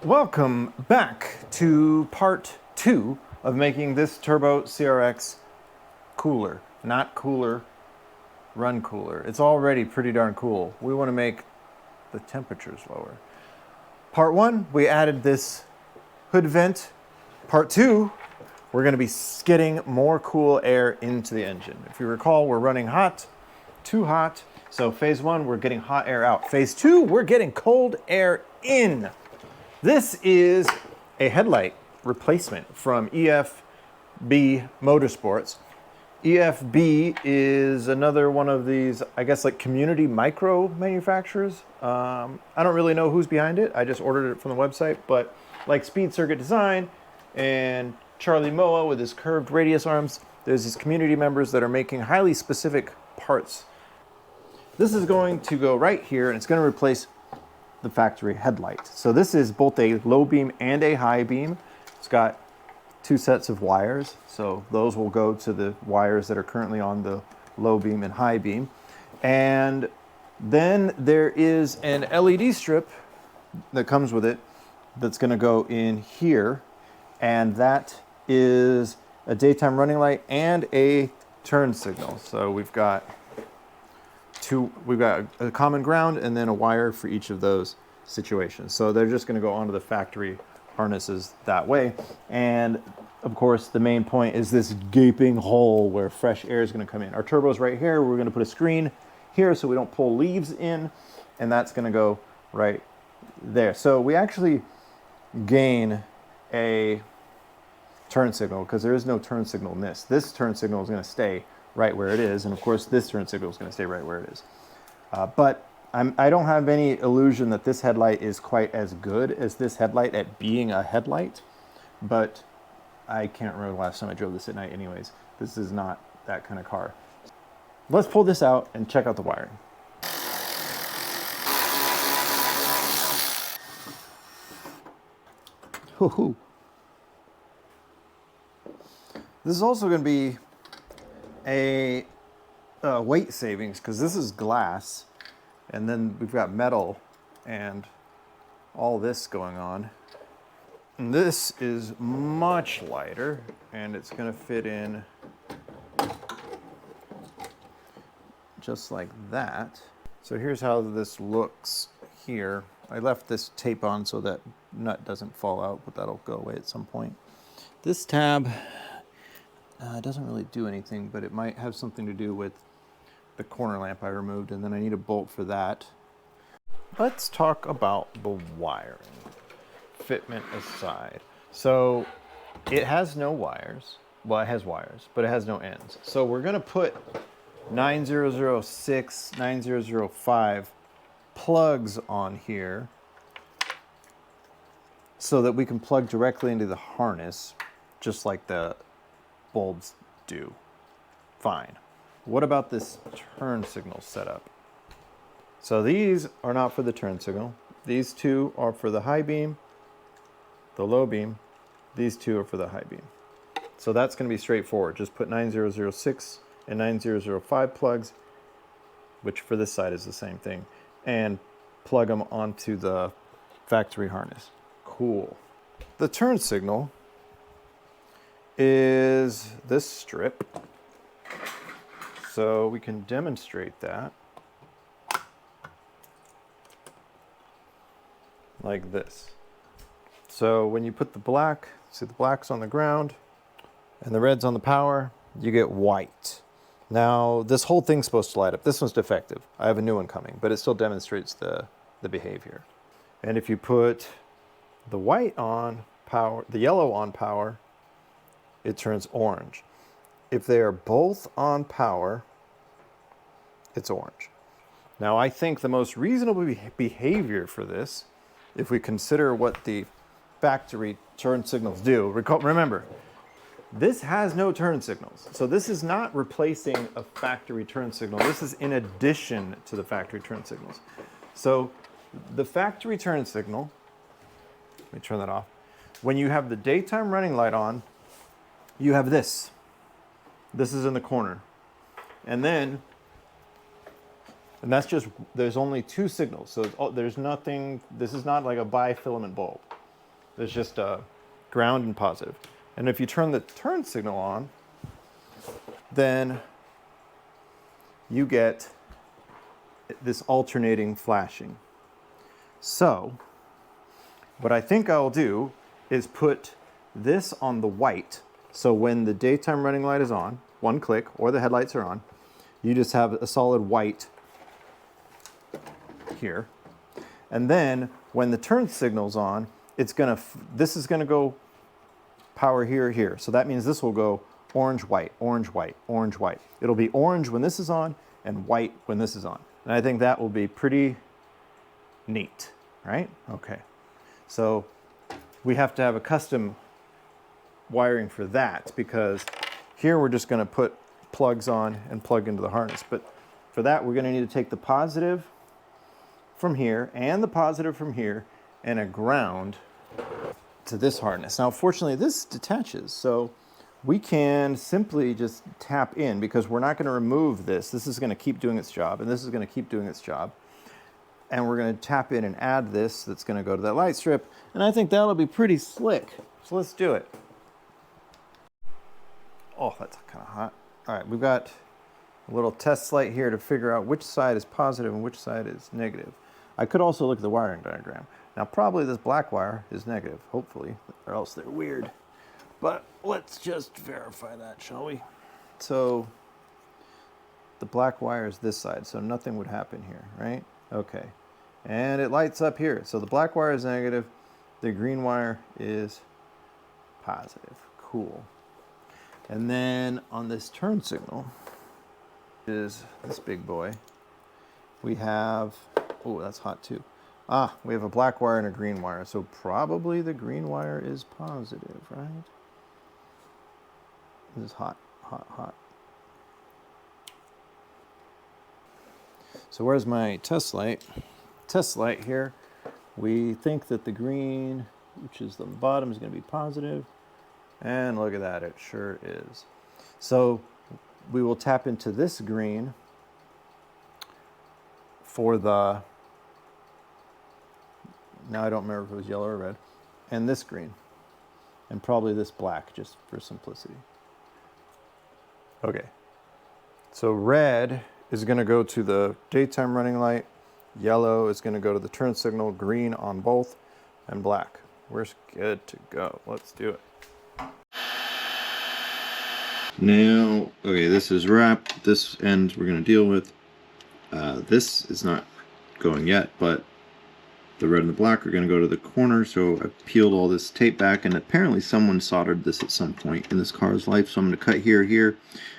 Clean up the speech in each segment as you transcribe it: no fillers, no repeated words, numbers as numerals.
Welcome back to part 2 of making this turbo CRX cooler. Not cooler, run cooler. It's already pretty darn cool. We want to make the temperatures lower. Part 1, we added this hood vent. Part 2, we're going to be getting more cool air into the engine. If you recall, we're running hot, too hot. So phase 1, we're getting hot air out. Phase 2, we're getting cold air in. This is a headlight replacement from EFB Motorsports. EFB is another one of these, I guess, like community micro manufacturers. I don't really know who's behind it. I just ordered it from the website, but like Speed Circuit Design and Charlie Moa with his curved radius arms, there's these community members that are making highly specific parts. This is going to go right here, and it's going to replace the factory headlight. So this is both a low beam and a high beam. It's got 2 sets of wires, so those will go to the wires that are currently on the low beam and high beam. And then there is an LED strip that comes with it that's going to go in here, and that is a daytime running light and a turn signal. So we've got a common ground and then a wire for each of those situations. So they're just going to go onto the factory harnesses that way. And of course, the main point is this gaping hole where fresh air is going to come in. Our turbo's right here. We're going to put a screen here so we don't pull leaves in, and that's going to go right there. So we actually gain a turn signal because there is no turn signal in this. This turn signal is going to stay right where it is, and of course this turn signal is going to stay right where it is. But I don't have any illusion that this headlight is quite as good as this headlight at being a headlight, but I can't remember the last time I drove this at night anyways. This is not that kind of car. Let's pull this out and check out the wiring. Hoo-hoo. This is also going to be a weight savings because this is glass, and then we've got metal and all this going on. And this is much lighter, and it's going to fit in just like that. So here's how this looks here. I left this tape on so that nut doesn't fall out, but that'll go away at some point. This tab doesn't really do anything, but it might have something to do with the corner lamp I removed, and then I need a bolt for that. Let's talk about the wiring, fitment aside. So it has no wires. Well, it has wires, but it has no ends. So we're going to put 9006, 9005 plugs on here so that we can plug directly into the harness, just like the bulbs do. Fine. What about this turn signal setup? So these are not for the turn signal. These 2 are for the high beam, the low beam. These 2 are for the high beam. So that's going to be straightforward. Just put 9006 and 9005 plugs, which for this side is the same thing, and plug them onto the factory harness. Cool. The turn signal is this strip. So we can demonstrate that like this. So when you put the black, see the black's on the ground and the red's on the power, you get white. Now this whole thing's supposed to light up. This one's defective. I have a new one coming, but it still demonstrates the behavior. And if you put the white on power, the yellow on power, it turns orange. If they are both on power, it's orange. Now I think the most reasonable behavior for this, if we consider what the factory turn signals do, remember, this has no turn signals. So this is not replacing a factory turn signal. This is in addition to the factory turn signals. So the factory turn signal, let me turn that off. When you have the daytime running light on, you have this. This is in the corner. And that's just, there's only 2 signals. So there's nothing, this is not like a bifilament bulb. There's just a ground and positive. And if you turn the turn signal on, then you get this alternating flashing. So what I think I'll do is put this on the white. So when the daytime running light is on, one click, or the headlights are on, you just have a solid white here. And then when the turn signal's on, this is gonna go power here, here. So that means this will go orange, white, orange, white, orange, white. It'll be orange when this is on and white when this is on. And I think that will be pretty neat, right? Okay. So we have to have a custom wiring for that, because here we're just gonna put plugs on and plug into the harness. But for that, we're gonna need to take the positive from here and the positive from here and a ground to this harness. Now, fortunately, this detaches, so we can simply just tap in, because we're not going to remove this. This is going to keep doing its job, and this is going to keep doing its job. And we're going to tap in and add this that's going to go to that light strip, and I think that'll be pretty slick. So let's do it. Oh, that's kind of hot. All right, we've got a little test light here to figure out which side is positive and which side is negative. I could also look at the wiring diagram. Now, probably this black wire is negative, hopefully, or else they're weird. But let's just verify that, shall we? So the black wire is this side, so nothing would happen here, right? Okay. And it lights up here. So the black wire is negative, the green wire is positive. Cool. And then on this turn signal is this big boy. We have, oh, that's hot too. We have a black wire and a green wire, so probably the green wire is positive, right? This is hot, hot, hot. So where's my test light? Test light here. We think that the green, which is the bottom, is going to be positive. And look at that, it sure is. So we will tap into this green for the, now I don't remember if it was yellow or red, and this green, and probably this black, just for simplicity. Okay, so red is going to go to the daytime running light, yellow is going to go to the turn signal, green on both, and black. We're good to go. Let's do it. Now, okay, this is wrapped. This end we're going to deal with. This is not going yet, but the red and the black are going to go to the corner, so I peeled all this tape back, and apparently someone soldered this at some point in this car's life, so I'm going to cut here, here,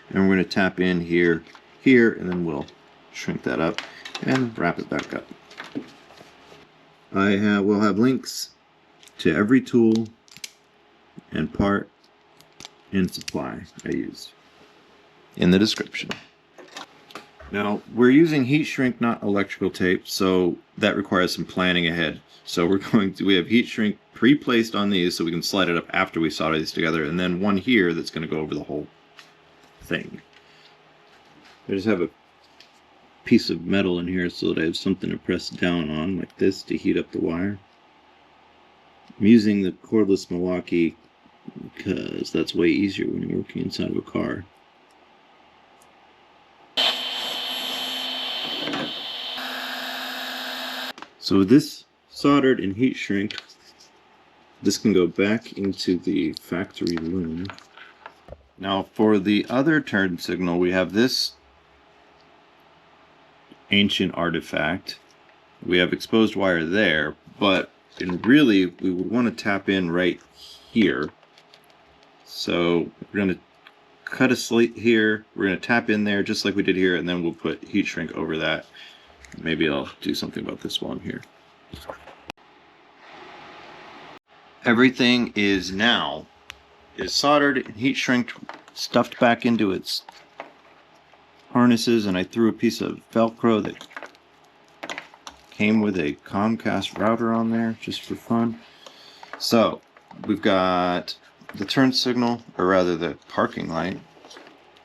and we're going to tap in here, here, and then we'll shrink that up and wrap it back up. We'll have links to every tool and part and supply I used in the description. Now, we're using heat shrink, not electrical tape, so that requires some planning ahead. So we have heat shrink pre-placed on these so we can slide it up after we solder these together, and then one here that's going to go over the whole thing. I just have a piece of metal in here so that I have something to press down on, like this, to heat up the wire. I'm using the cordless Milwaukee because that's way easier when you're working inside of a car. So with this soldered and heat shrink, this can go back into the factory loom. Now for the other turn signal, we have this ancient artifact. We have exposed wire there, but really we would want to tap in right here. So we're going to cut a slit here, we're going to tap in there just like we did here, and then we'll put heat shrink over that. Maybe I'll do something about this while I'm here. Everything is soldered and heat shrinked, stuffed back into its harnesses, and I threw a piece of Velcro that came with a Comcast router on there just for fun. So we've got the turn signal, or rather the parking light,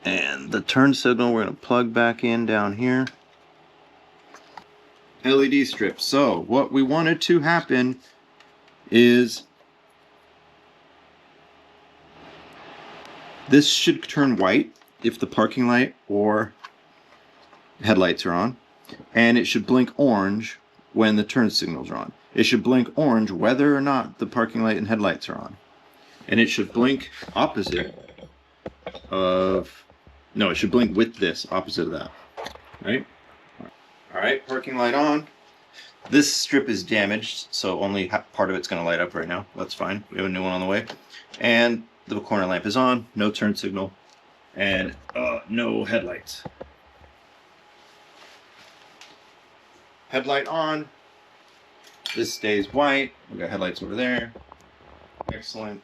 and the turn signal we're going to plug back in down here. LED strip. So what we wanted to happen is This should turn white if the parking light or headlights are on, and it should blink orange when the turn signals are on. It should blink orange whether or not the parking light and headlights are on. And it should blink opposite of, no, it should blink with this, opposite of that, right? All right, parking light on. This strip is damaged, so only part of it's gonna light up right now. That's fine, we have a new one on the way. And the corner lamp is on, no turn signal, and no headlights. Headlight on. This stays white. We got headlights over there. Excellent.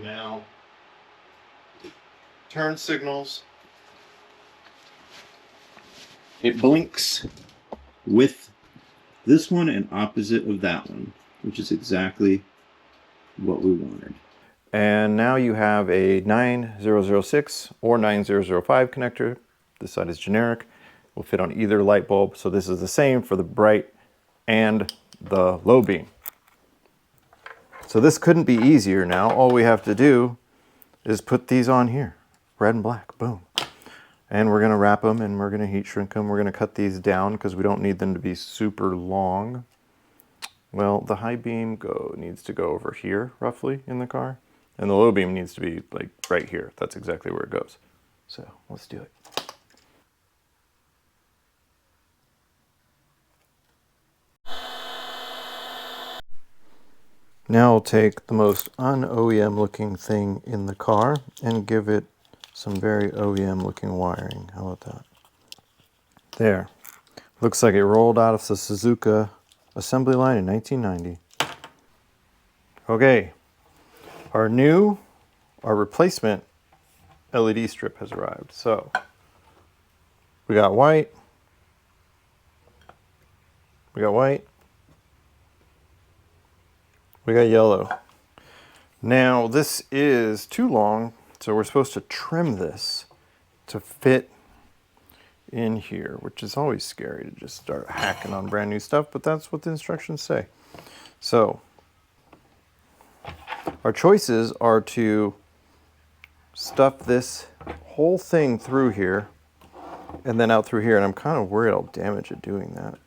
Now, turn signals. It blinks with this one and opposite of that one, which is exactly what we wanted. And now you have a 9006 or 9005 connector. This side is generic. Will fit on either light bulb. So this is the same for the bright and the low beam. So this couldn't be easier now. All we have to do is put these on here, red and black, boom. And we're gonna wrap them and we're gonna heat shrink them. We're gonna cut these down because we don't need them to be super long. Well, the high beam needs to go over here, roughly, in the car. And the low beam needs to be like right here. That's exactly where it goes. So let's do it. Now I'll take the most un-OEM looking thing in the car and give it some very OEM looking wiring. How about that? There. Looks like it rolled out of the Suzuka assembly line in 1990. Okay. Our replacement LED strip has arrived. So we got white. We got white. We got yellow. Now this is too long, so we're supposed to trim this to fit in here, which is always scary to just start hacking on brand new stuff, but that's what the instructions say. So our choices are to stuff this whole thing through here and then out through here, and I'm kind of worried I'll damage it doing that.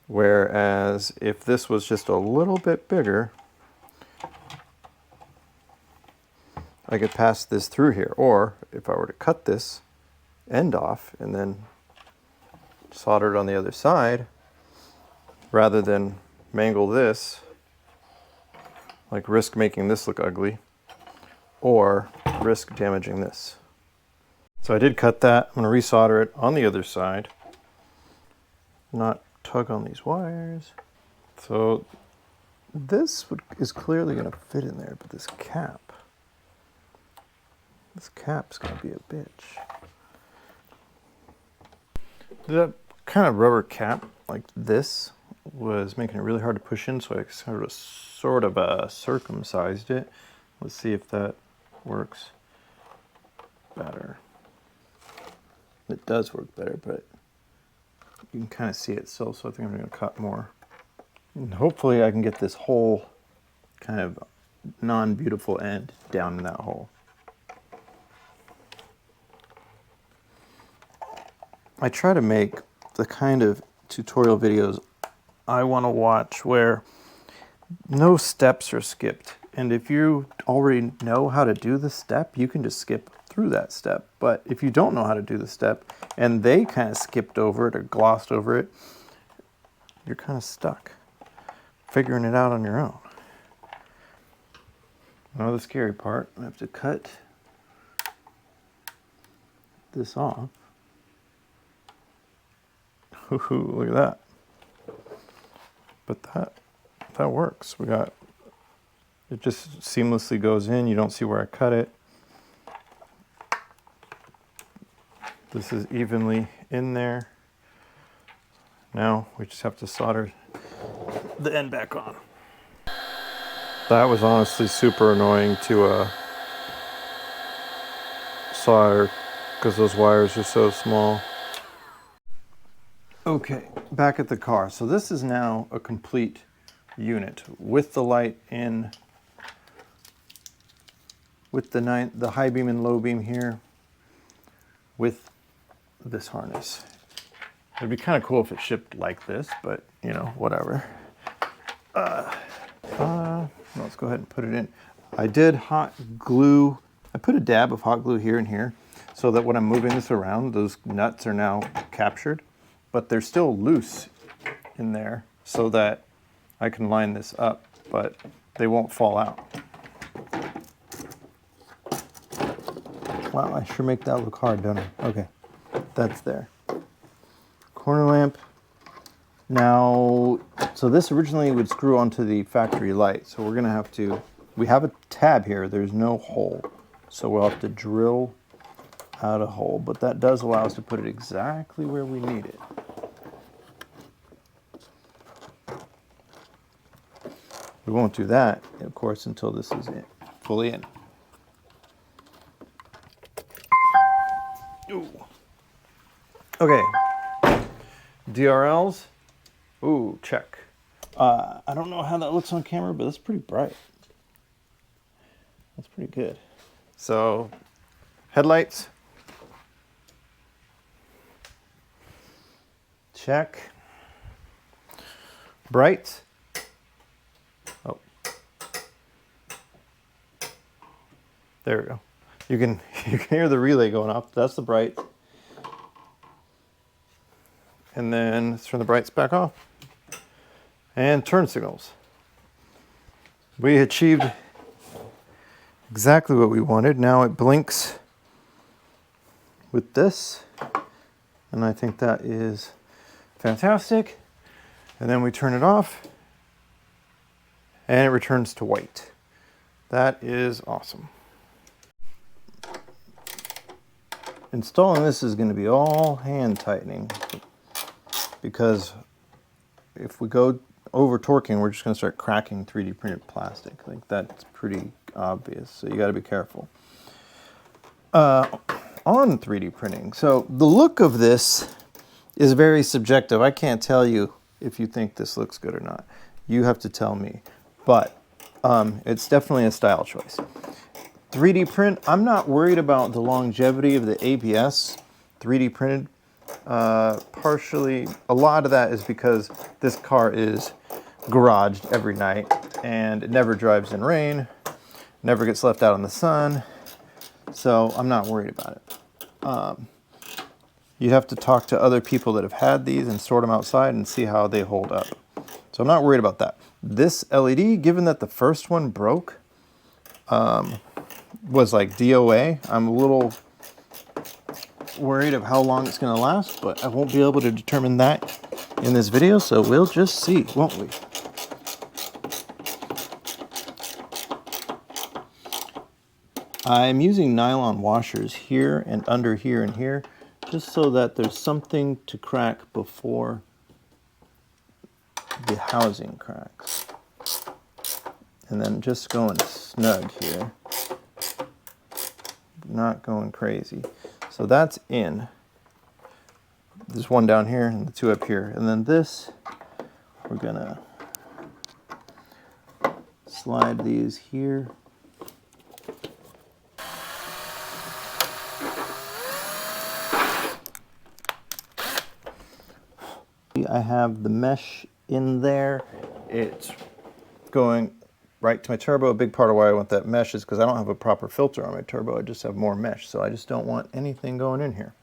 Whereas if this was just a little bit bigger, I could pass this through here. Or if I were to cut this end off and then solder it on the other side, rather than mangle this, like risk making this look ugly, or risk damaging this. So I did cut that. I'm going to resolder it on the other side. Not tug on these wires. So this is clearly going to fit in there, but this cap's going to be a bitch. That kind of rubber cap like this was making it really hard to push in, so I sort of circumcised it. Let's see if that works better. It does work better, but you can kind of see it still, so I think I'm going to cut more. And hopefully I can get this whole kind of non-beautiful end down in that hole. I try to make the kind of tutorial videos I want to watch where no steps are skipped. And if you already know how to do the step, you can just skip through that step. But if you don't know how to do the step and they kind of skipped over it or glossed over it, you're kind of stuck figuring it out on your own. Now the scary part, I have to cut this off. Ooh, look at that. But that works. It just seamlessly goes in. You don't see where I cut it. This is evenly in there. Now we just have to solder the end back on. That was honestly super annoying to solder because those wires are so small. Okay, back at the car. So this is now a complete unit with the light in with the high beam and low beam here with this harness. It'd be kind of cool if it shipped like this, but you know, whatever. Let's go ahead and put it in. I did hot glue. I put a dab of hot glue here and here so that when I'm moving this around, those nuts are now captured, but they're still loose in there so that I can line this up, but they won't fall out. Wow, I sure make that look hard, don't I? Okay, that's there. Corner lamp. Now, so this originally would screw onto the factory light, so we're gonna have to, we have a tab here, there's no hole. So we'll have to drill out a hole, but that does allow us to put it exactly where we need it. We won't do that, of course, until this is fully in. Ooh. Okay, DRLs. Ooh, check. I don't know how that looks on camera, but that's pretty bright. That's pretty good. So, headlights. Check. Brights. Oh. There we go. You can hear the relay going off. That's the bright. And then let's turn the brights back off. And turn signals. We achieved exactly what we wanted. Now it blinks with this. And I think that is fantastic. And then we turn it off. And it returns to white. That is awesome. Installing this is going to be all hand tightening, because if we go over torquing, we're just going to start cracking 3D printed plastic. Like, that's pretty obvious, so you got to be careful. On 3D printing, so the look of this is very subjective. I can't tell you if you think this looks good or not. You have to tell me, but it's definitely a style choice. 3D print, I'm not worried about the longevity of the ABS 3D printed. Partially, a lot of that is because this car is garaged every night and it never drives in rain, never gets left out in the sun, so I'm not worried about it. You have to talk to other people that have had these and sort them outside and see how they hold up. So I'm not worried about that. This LED, given that the first one broke, was like DOA, I'm a little worried of how long it's going to last, but I won't be able to determine that in this video, so we'll just see, won't we? I'm using nylon washers here and under here and here, just so that there's something to crack before the housing cracks. And then just going snug here. Not going crazy. So that's in. There's one down here and the two up here. And then this, we're gonna slide these here. I have the mesh in there. It's going right to my turbo. A big part of why I want that mesh is because I don't have a proper filter on my turbo. I just have more mesh, so I just don't want anything going in here.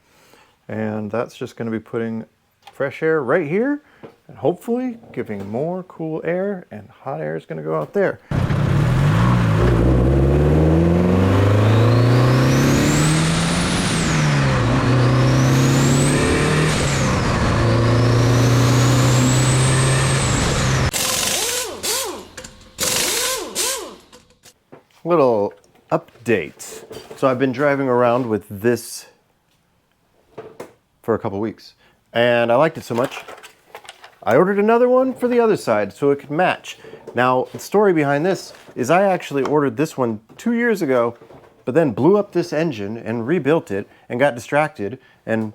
And that's just going to be putting fresh air right here and hopefully giving more cool air, and hot air is going to go out there. Little update. So I've been driving around with this for a couple weeks and I liked it so much I ordered another one for the other side so it could match. Now the story behind this is I actually ordered this one 2 years ago, but then blew up this engine and rebuilt it and got distracted and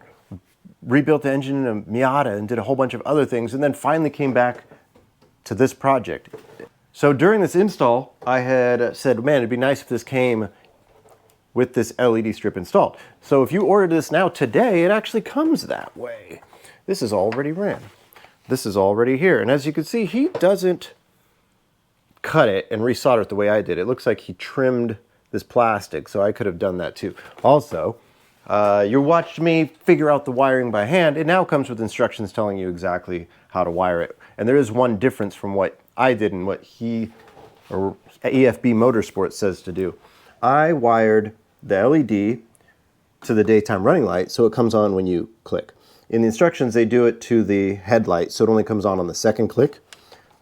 rebuilt the engine in a Miata and did a whole bunch of other things, and then finally came back to this project. So during this install, I had said, man, it'd be nice if this came with this LED strip installed. So if you order this now today, it actually comes that way. This is already ran. This is already here. And as you can see, he doesn't cut it and resolder it the way I did. It looks like he trimmed this plastic, so I could have done that too. Also, you watched me figure out the wiring by hand. It now comes with instructions telling you exactly how to wire it. And there is one difference from what I did and what he, or EFB Motorsport, says to do. I wired the LED to the daytime running light so it comes on when you click. In the instructions, they do it to the headlight, so it only comes on the second click.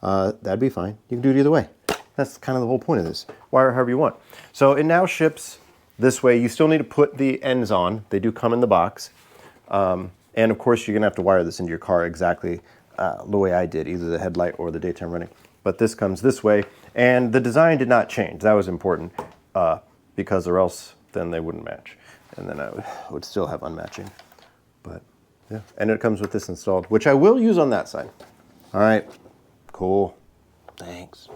That'd be fine. You can do it either way. That's kind of the whole point of this. Wire however you want. So it now ships this way. You still need to put the ends on. They do come in the box. And of course, you're gonna have to wire this into your car exactly the way I did, either the headlight or the daytime running. But this comes this way. And the design did not change. That was important because or else then they wouldn't match. And then I would still have unmatching. But yeah, and it comes with this installed, which I will use on that side. All right, cool, thanks.